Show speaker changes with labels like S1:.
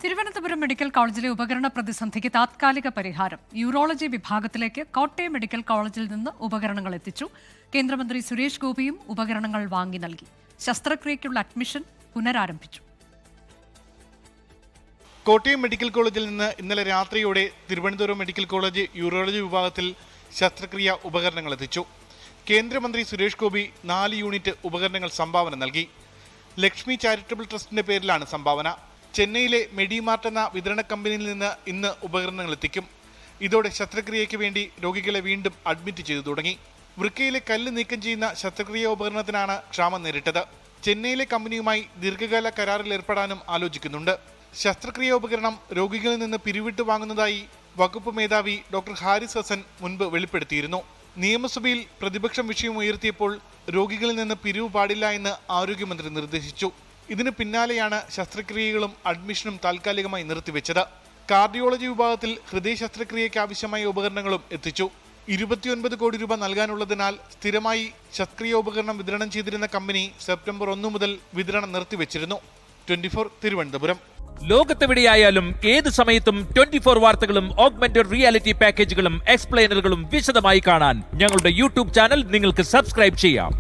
S1: Thiruvananthapuram medical കോളേജിലെ ഉപകരണ പ്രതിസന്ധിക്ക് താത്കാലിക പരിഹാരം. യൂറോളജി വിഭാഗത്തിലേക്ക് കോട്ടയം മെഡിക്കൽ കോളേജിൽ നിന്ന് ഉപകരണങ്ങൾ എത്തിച്ചു. കേന്ദ്രമന്ത്രി സുരേഷ് ഗോപിയും ഉപകരണങ്ങൾ വാങ്ങി നൽകി. ശസ്ത്രക്രിയയ്ക്കുള്ള അഡ്മിഷൻ പുനരാരംഭിച്ചു.
S2: കോട്ടയം മെഡിക്കൽ കോളേജിൽ നിന്ന് ഇന്നലെ രാത്രിയോടെ തിരുവനന്തപുരം മെഡിക്കൽ കോളേജ് യൂറോളജി വിഭാഗത്തിൽ ശസ്ത്രക്രിയ ഉപകരണങ്ങൾ എത്തിച്ചു. കേന്ദ്രമന്ത്രി സുരേഷ് ഗോപി 4 യൂണിറ്റ് ഉപകരണങ്ങൾ സംഭാവന നൽകി. ലക്ഷ്മി ചാരിറ്റബിൾ ട്രസ്റ്റിന്റെ പേരിലാണ് സംഭാവന. ചെന്നൈയിലെ മെഡിമാർട്ട് എന്ന വിതരണ കമ്പനിയിൽ നിന്ന് ഇന്ന് ഉപകരണങ്ങൾ എത്തിക്കും. ഇതോടെ ശസ്ത്രക്രിയയ്ക്ക് വേണ്ടി രോഗികളെ വീണ്ടും അഡ്മിറ്റ് ചെയ്തു തുടങ്ങി. വൃക്കയിലെ കല്ല് നീക്കം ചെയ്യുന്ന ശസ്ത്രക്രിയ ഉപകരണത്തിനാണ് ക്ഷാമം നേരിട്ടത്. ചെന്നൈയിലെ കമ്പനിയുമായി ദീർഘകാല കരാറിൽ ഏർപ്പെടാനും ആലോചിക്കുന്നുണ്ട്. ശസ്ത്രക്രിയ ഉപകരണം രോഗികളിൽ നിന്ന് പിരിവിട്ട് വാങ്ങുന്നതായി വകുപ്പ് മേധാവി ഡോക്ടർ ഹാരിസ് ഹസൻ മുൻപ് വെളിപ്പെടുത്തിയിരുന്നു. നിയമസഭയിൽ പ്രതിപക്ഷം വിഷയം ഉയർത്തിയപ്പോൾ രോഗികളിൽ നിന്ന് പിരിവ് പാടില്ല എന്ന് ആരോഗ്യമന്ത്രി നിർദ്ദേശിച്ചു. ഇതിന് പിന്നാലെയാണ് ശസ്ത്രക്രിയകളും അഡ്മിഷനും താൽക്കാലികമായി നിർത്തിവെച്ചത്. കാർഡിയോളജി വിഭാഗത്തിൽ ഹൃദയ ശസ്ത്രക്രിയയ്ക്ക് ആവശ്യമായ ഉപകരണങ്ങളും എത്തിച്ചു. 29 കോടി രൂപ നൽകാനുള്ളതിനാൽ സ്ഥിരമായി ശസ്ത്രക്രിയ ഉപകരണം വിതരണം ചെയ്തിരുന്ന കമ്പനി സെപ്റ്റംബർ 1 മുതൽ വിതരണം നിർത്തിവെച്ചിരുന്നു. 24 തിരുവനന്തപുരം.
S3: ലോകത്തെവിടെയായാലും ഏത് സമയത്തും 24 വാർത്തകളും ഓഗ്മെന്റഡ് റിയാലിറ്റി പാക്കേജുകളും എക്സ്പ്ലെയിനറുകളും വിശദമായി കാണാൻ ഞങ്ങളുടെ യൂട്യൂബ് ചാനൽ നിങ്ങൾക്ക് സബ്സ്ക്രൈബ് ചെയ്യാം.